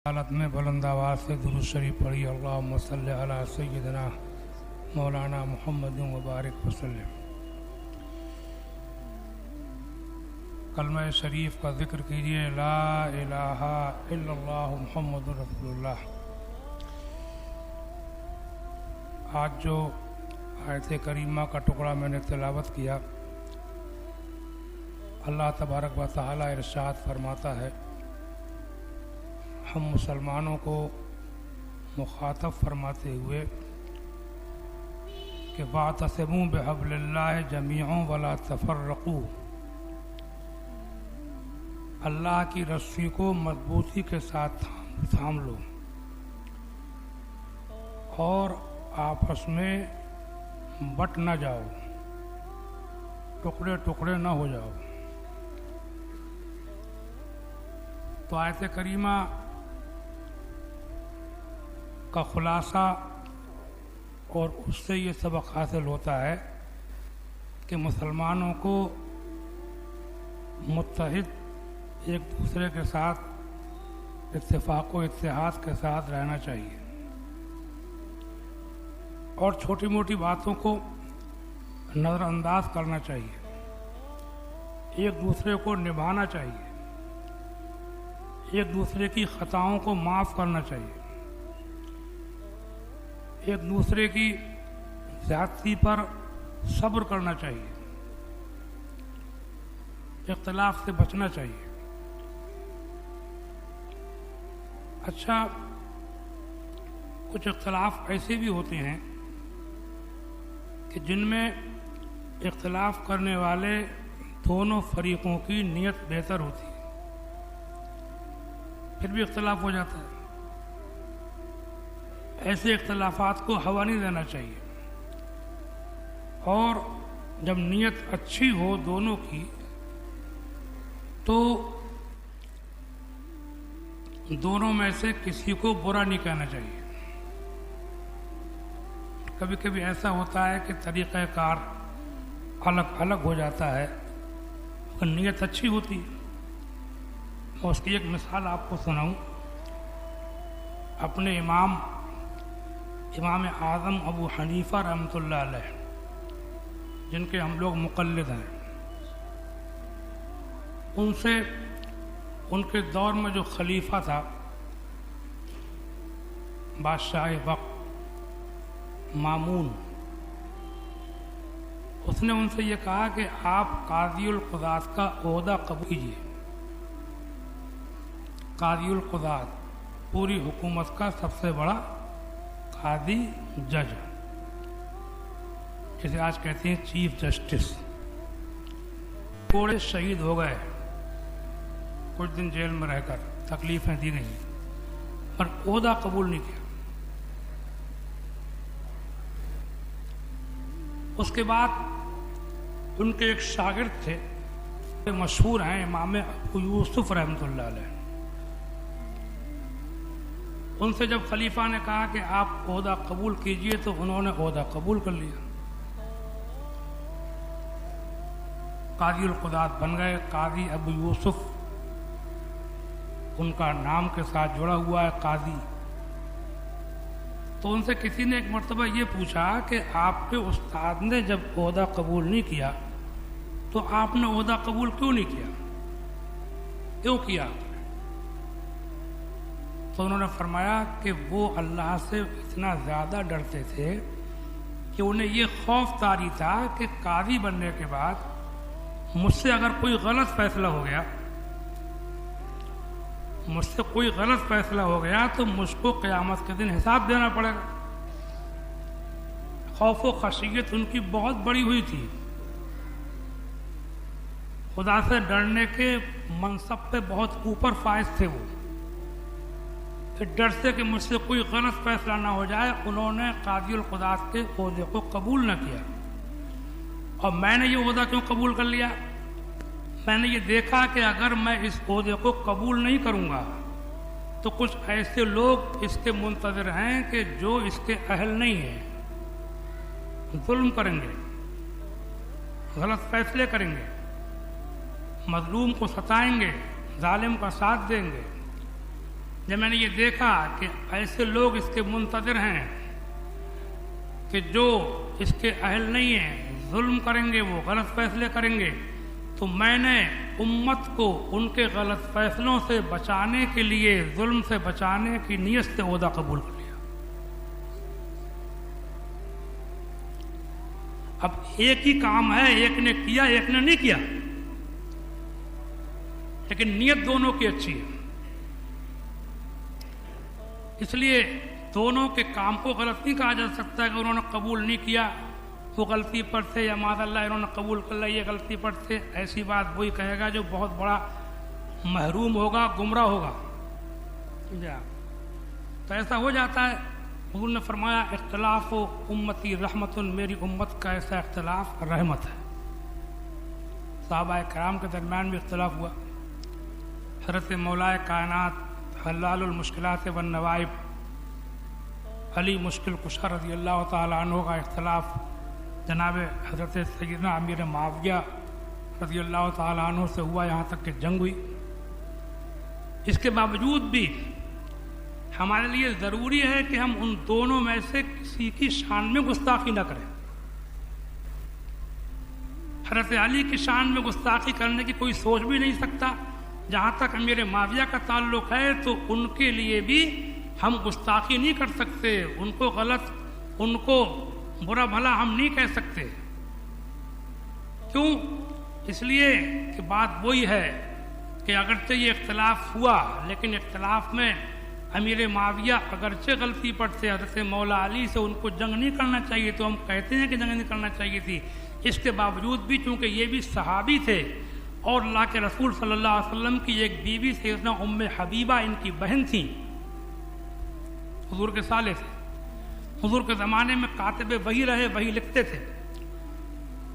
حالت میں بلند آواز سے درود شریف پڑھی اللہم صلی علی سیدنا مولانا محمد مبارک وسلم۔ کلمہ شریف کا ذکر کیجئے، لا الہ الا اللہ محمد رسول اللہ۔ آج جو آیت کریمہ کا ٹکڑا میں نے تلاوت کیا، اللہ تبارک و تعالی ارشاد فرماتا ہے، ہم مسلمانوں کو مخاطب فرماتے ہوئے کہ وَاعْتَصِمُوا بِحَبْلِ اللَّهِ جَمِيعًا وَلَا تَفَرَّقُوا، اللہ کی رسی کو مضبوطی کے ساتھ تھام لو اور آپس میں بٹ نہ جاؤ، ٹکڑے ٹکڑے نہ ہو جاؤ۔ تو آیت کریمہ کا خلاصہ اور اس سے یہ سبق حاصل ہوتا ہے کہ مسلمانوں کو متحد ایک دوسرے کے ساتھ اتفاق و اتحاد کے ساتھ رہنا چاہیے اور چھوٹی موٹی باتوں کو نظر انداز کرنا چاہیے، ایک دوسرے کو نبھانا چاہیے، ایک دوسرے کی خطاؤں کو معاف کرنا چاہیے، ایک دوسرے کی زیادتی پر صبر کرنا چاہیے، اختلاف سے بچنا چاہیے۔ اچھا، کچھ اختلاف ایسے بھی ہوتے ہیں کہ جن میں اختلاف کرنے والے دونوں فریقوں کی نیت بہتر ہوتی ہے، پھر بھی اختلاف ہو جاتا ہے۔ ایسے اختلافات کو ہوا نہیں دینا چاہیے، اور جب نیت اچھی ہو دونوں کی تو دونوں میں سے کسی کو برا نہیں کہنا چاہیے۔ کبھی کبھی ایسا ہوتا ہے کہ طریقہ کار الگ الگ ہو جاتا ہے، مگر نیت اچھی ہوتی ہے۔ میں اس کی ایک مثال آپ کو سناؤں۔ اپنے امام اعظم ابو حنیفہ رحمۃ اللہ علیہ، جن کے ہم لوگ مقلد ہیں، ان کے دور میں جو خلیفہ تھا، بادشاہ وقت مامون، اس نے ان سے یہ کہا کہ آپ قاضی القضات کا عہدہ قبول کیجیے۔ قاضی القضات پوری حکومت کا سب سے بڑا قاضی جج، جسے آج کہتے ہیں چیف جسٹس۔ تھوڑے شہید ہو گئے، کچھ دن جیل میں رہ کر تکلیفیں دی گئیں، پر عہدہ قبول نہیں کیا۔ اس کے بعد ان کے ایک شاگرد تھے، مشہور ہیں امام ابو یوسف رحمۃ اللہ علیہ۔ ان سے جب خلیفہ نے کہا کہ آپ عہدہ قبول کیجئے تو انہوں نے عہدہ قبول کر لیا، قاضی القضات بن گئے۔ قاضی ابو یوسف ان کا نام کے ساتھ جڑا ہوا ہے، قاضی۔ تو ان سے کسی نے ایک مرتبہ یہ پوچھا کہ آپ کے استاد نے جب عہدہ قبول نہیں کیا تو آپ نے عہدہ قبول کیوں نہیں کیا، کیوں کیا؟ تو انہوں نے فرمایا کہ وہ اللہ سے اتنا زیادہ ڈرتے تھے کہ انہیں یہ خوف طاری تھا کہ قاضی بننے کے بعد مجھ سے اگر کوئی غلط فیصلہ ہو گیا تو مجھ کو قیامت کے دن حساب دینا پڑے گا۔ خوف و خشیت ان کی بہت بڑی ہوئی تھی، خدا سے ڈرنے کے منصب پہ بہت اوپر فائز تھے وہ، کہ ڈر سے کہ مجھ سے کوئی غلط فیصلہ نہ ہو جائے انہوں نے قاضی القضات کے عہدے کو قبول نہ کیا۔ اور میں نے یہ عہدہ کیوں قبول کر لیا؟ میں نے یہ دیکھا کہ اگر میں اس عہدے کو قبول نہیں کروں گا تو کچھ ایسے لوگ اس کے منتظر ہیں کہ جو اس کے اہل نہیں ہیں، ظلم کریں گے، غلط فیصلے کریں گے، مظلوم کو ستائیں گے، ظالم کا ساتھ دیں گے، جب میں نے یہ دیکھا کہ ایسے لوگ اس کے منتظر ہیں کہ جو اس کے اہل نہیں ہیں ظلم کریں گے، وہ غلط فیصلے کریں گے، تو میں نے امت کو ان کے غلط فیصلوں سے بچانے کے لیے، ظلم سے بچانے کی نیت سے عہدہ قبول کر لیا۔ اب ایک ہی کام ہے، ایک نے کیا ایک نے نہیں کیا، لیکن نیت دونوں کی اچھی ہے، اس لیے دونوں کے کام کو غلط نہیں کہا جا سکتا کہ انہوں نے قبول نہیں کیا وہ غلطی پر تھے، یا معاذ اللہ انہوں نے قبول کر لیا یہ غلطی پر تھے۔ ایسی بات وہی کہے گا جو بہت بڑا محروم ہوگا، گمراہ ہوگا۔ تو ایسا ہو جاتا ہے۔ حضور نے فرمایا اختلاف و امتی رحمت، میری امت کا ایسا اختلاف رحمت ہے۔ صحابہ کرام کے درمیان بھی اختلاف ہوا۔ حضرت مولا کائنات حلال المشکلات والنوائب علی مشکل کشا رضی اللہ تعالیٰ عنہ کا اختلاف جناب حضرت سیدنا امیر معاویہ رضی اللہ تعالیٰ عنہ سے ہوا، یہاں تک کہ جنگ ہوئی۔ اس کے باوجود بھی ہمارے لیے ضروری ہے کہ ہم ان دونوں میں سے کسی کی شان میں گستاخی نہ کریں۔ حضرت علی کی شان میں گستاخی کرنے کی کوئی سوچ بھی نہیں سکتا۔ جہاں تک امیر معاویہ کا تعلق ہے تو ان کے لیے بھی ہم گستاخی نہیں کر سکتے، ان کو غلط، ان کو برا بھلا ہم نہیں کہہ سکتے۔ کیوں؟ اس لیے کہ بات وہی ہے کہ اگرچہ یہ اختلاف ہوا، لیکن اختلاف میں امیر معاویہ اگرچہ غلطی پر تھے، حضرت مولا علی سے ان کو جنگ نہیں کرنا چاہیے، تو ہم کہتے ہیں کہ جنگ نہیں کرنا چاہیے تھی۔ اس کے باوجود بھی چونکہ یہ بھی صحابی تھے اور اللہ کے رسول صلی اللہ علیہ وسلم کی ایک بیوی سیدنا ام حبیبہ ان کی بہن تھیں، حضور کے سالے تھے، حضور کے زمانے میں کاتب وحی رہے، وحی لکھتے تھے۔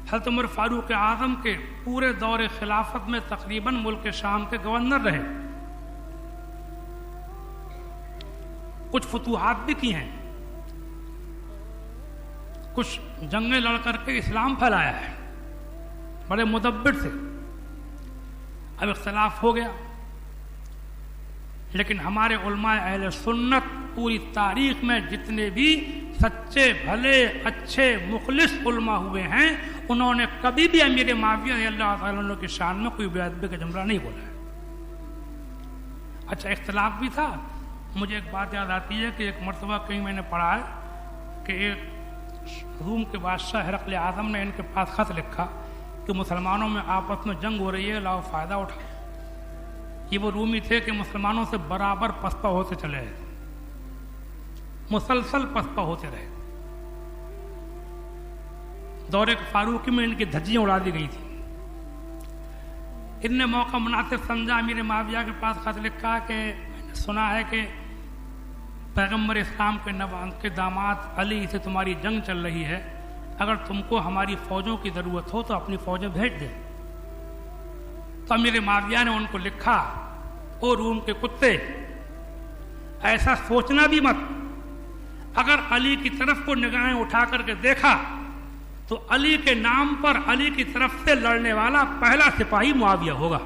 حضرت عمر فاروق اعظم کے پورے دور خلافت میں تقریباً ملک شام کے گورنر رہے، کچھ فتوحات بھی کی ہیں، کچھ جنگیں لڑ کر کے اسلام پھیلایا ہے، بڑے مدبر تھے۔ اب اختلاف ہو گیا، لیکن ہمارے علماء اہل سنت پوری تاریخ میں جتنے بھی سچے بھلے اچھے مخلص علماء ہوئے ہیں، انہوں نے کبھی بھی امیر معاویہ رضی اللہ تعالیٰ عنہ کی شان میں کوئی بے ادبی کا جملہ نہیں بولا ہے۔ اچھا اختلاف بھی تھا۔ مجھے ایک بات یاد آتی ہے کہ ایک مرتبہ کہیں میں نے پڑھا ہے کہ ایک روم کے بادشاہ ہرقل اعظم نے ان کے پاس خط لکھا کہ مسلمانوں میں آپس میں جنگ ہو رہی ہے، لاؤ فائدہ اٹھا۔ یہ وہ رومی تھے کہ مسلمانوں سے برابر پسپا ہوتے چلے رہے، مسلسل پسپا ہوتے رہے۔ دور فاروقی میں ان کی دھجیاں اڑا دی گئی تھی۔ ان نے موقع مناسب سمجھا، امیر معاویہ کے پاس خط لکھا کہ میں نے سنا ہے کہ پیغمبر اسلام کے داماد علی سے تمہاری جنگ چل رہی ہے، اگر تم کو ہماری فوجوں کی ضرورت ہو تو اپنی فوجیں بھیج دیں۔ تو امیر معاویہ نے ان کو لکھا، او روم کے کتے، ایسا سوچنا بھی مت، اگر علی کی طرف کو نگاہیں اٹھا کر کے دیکھا تو علی کے نام پر علی کی طرف سے لڑنے والا پہلا سپاہی معاویہ ہوگا۔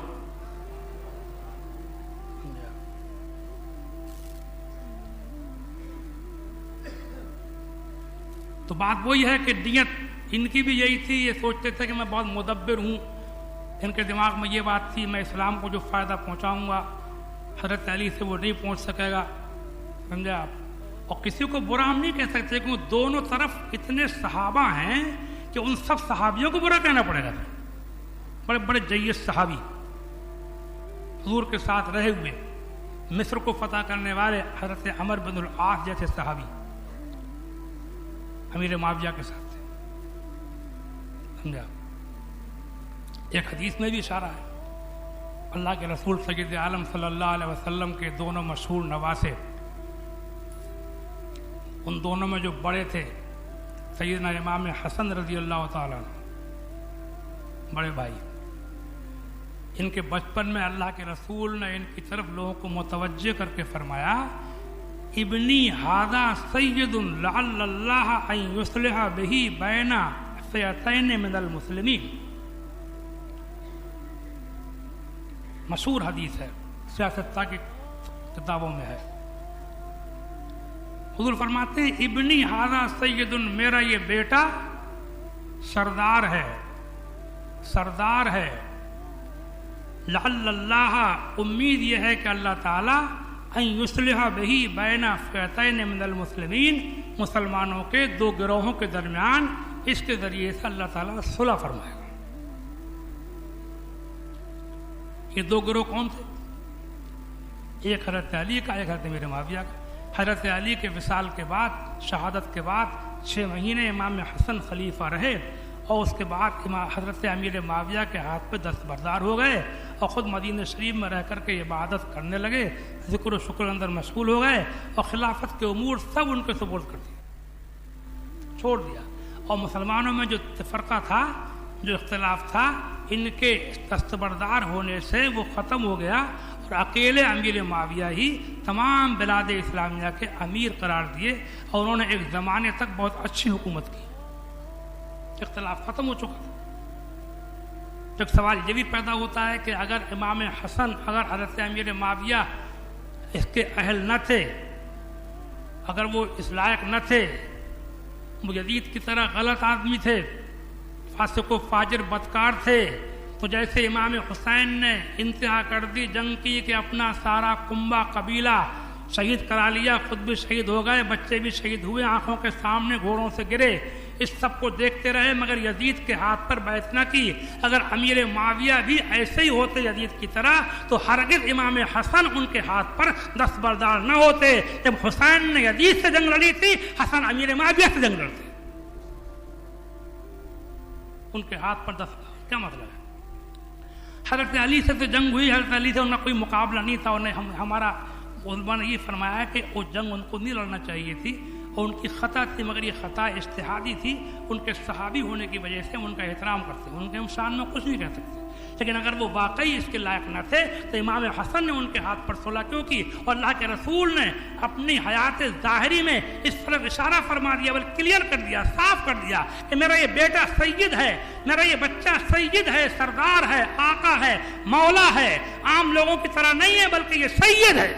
تو بات وہی ہے کہ نیت ان کی بھی یہی تھی، یہ سوچتے تھے کہ میں بہت مدبر ہوں، ان کے دماغ میں یہ بات تھی میں اسلام کو جو فائدہ پہنچاؤں گا حضرت علی سے وہ نہیں پہنچ سکے گا، سمجھا آپ؟ اور کسی کو برا ہم نہیں کہہ سکتے کہ دونوں طرف اتنے صحابہ ہیں کہ ان سب صحابیوں کو برا کہنا پڑے گا، بڑے بڑے جیش صحابی حضور کے ساتھ رہے ہوئے، مصر کو فتح کرنے والے حضرت عمر بن العاص جیسے صحابی امیر معاویہ کے ساتھ تھے، سمجھا؟ ایک حدیث میں بھی اشارہ ہے، اللہ کے رسول سید عالم صلی اللہ علیہ وسلم کے دونوں مشہور نواسے، ان دونوں میں جو بڑے تھے سیدنا امام حسن رضی اللہ تعالیٰ عنہ، بڑے بھائی، ان کے بچپن میں اللہ کے رسول نے ان کی طرف لوگوں کو متوجہ کر کے فرمایا، ابنی ھذا سید لعل اللہ ان یصلح بہ بین فئتین من المسلمین۔ مشہور حدیث ہے، سیاستہ کی کتابوں میں ہے. حضور فرماتے ہیں ابنی ھذا سیدن، میرا یہ بیٹا سردار ہے، سردار ہے. لعل اللہ، امید یہ ہے کہ اللہ تعالیٰ ان یصلح بہ بین فئتین من المسلمین، مسلمانوں کے دو گروہوں کے درمیان اس کے ذریعے سے اللہ تعالیٰ صلح فرمائے گا. یہ دو گروہ کون تھے؟ ایک حضرت علی کا، ایک حضرت امیر معاویہ کا. حضرت علی کے وصال کے بعد، شہادت کے بعد 6 مہینے امام حسن خلیفہ رہے، اور اس کے بعد حضرت امیر معاویہ کے ہاتھ پہ دستبردار ہو گئے اور خود مدینہ شریف میں رہ کر کے عبادت کرنے لگے، ذکر و شکر اندر مشغول ہو گئے، اور خلافت کے امور سب ان کے سپرد کر دیے، چھوڑ دیا. اور مسلمانوں میں جو فرقہ تھا، جو اختلاف تھا، ان کے دستبردار ہونے سے وہ ختم ہو گیا، اور اکیلے امیر معاویہ ہی تمام بلاد اسلامیہ کے امیر قرار دیے، اور انہوں نے ایک زمانے تک بہت اچھی حکومت کی. اختلاف ختم ہو چکا تھا. ایک سوال یہ بھی پیدا ہوتا ہے کہ اگر امام حسن، اگر حضرت امیر معاویہ اس کے اہل نہ تھے، اگر وہ اس لائق نہ تھے، وہ یزید کی طرح غلط آدمی تھے، فاسق و فاجر بدکار تھے، تو جیسے امام حسین نے انتہا کر دی جنگ کی کہ اپنا سارا کنبہ قبیلہ شہید کرا لیا، خود بھی شہید ہو گئے، بچے بھی شہید ہوئے، آنکھوں کے سامنے گھوڑوں سے گرے، اس سب کو دیکھتے رہے مگر یزید کے ہاتھ پر بیعت نہ کی. اگر امیر معاویہ بھی ایسے ہی ہوتے یزید کی طرح تو ہرگز امام حسن ان کے ہاتھ پر دستبردار نہ ہوتے. جب حسین نے یزید سے جنگ لڑی تھی، حسن امیر معاویہ سے جنگ لڑتے، ان کے ہاتھ پر دستبردار. کیا مطلب ہے؟ حضرت علی سے تو جنگ ہوئی، حضرت علی سے ان کا کوئی مقابلہ نہیں تھا. انہیں ہمارا علماء نے یہ فرمایا ہے کہ وہ جنگ ان کو نہیں لڑنا چاہیے تھی، اور ان کی خطا تھی، مگر یہ خطا اجتہادی تھی. ان کے صحابی ہونے کی وجہ سے ان کا احترام کرتے، ان کے شان میں کچھ نہیں کہہ سکتے. لیکن اگر وہ واقعی اس کے لائق نہ تھے تو امام حسن نے ان کے ہاتھ پر صلح کیوں کی؟ اور اللہ کے رسول نے اپنی حیات ظاہری میں اس طرف اشارہ فرما دیا، بلکہ کلیئر کر دیا، صاف کر دیا کہ میرا یہ بیٹا سید ہے، میرا یہ بچہ سید ہے، سردار ہے، آقا ہے، مولا ہے، عام لوگوں کی طرح نہیں ہے بلکہ یہ سید ہے.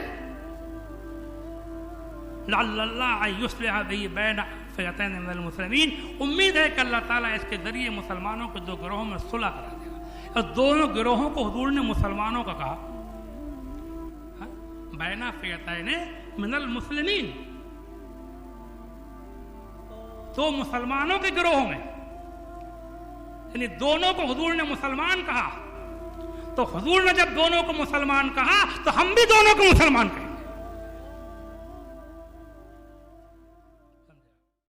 لعل اللہ ان یصلح بہ بین فئتین من المسلمین، امید ہے کہ اللہ تعالیٰ اس کے ذریعے مسلمانوں کے دو گروہوں میں صلح کرا دے گا. اور دونوں گروہوں کو حضور نے مسلمانوں کا کہا، بین فئتین من المسلمین، دو مسلمانوں کے گروہوں میں، یعنی دونوں کو حضور نے مسلمان کہا. تو حضور نے جب دونوں کو مسلمان کہا تو ہم بھی دونوں کو مسلمان کہیں.